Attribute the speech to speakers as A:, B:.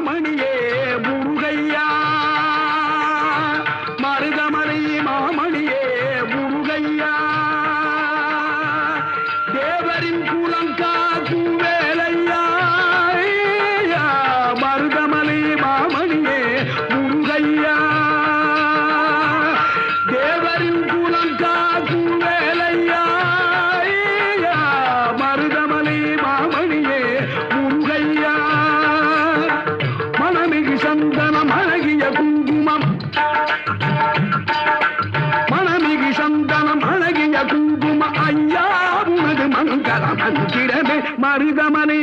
A: மாமணியே முருகையா மருதமலை மாமணியே முருகையா தேவரின் குலம் காக்கும் வேலையா மருதமலை மாமணியே முருகையா தேவரின் குலம் காக்கும் வேலையா மருதமலை மாமணியே முருகையா மனமிகு சந்தனம் அழகிய குங்குமம் மனமிகு சந்தனம் அழகிய குங்குமம் ஐயா உனது மங்கள மந்திரமே மருதமலை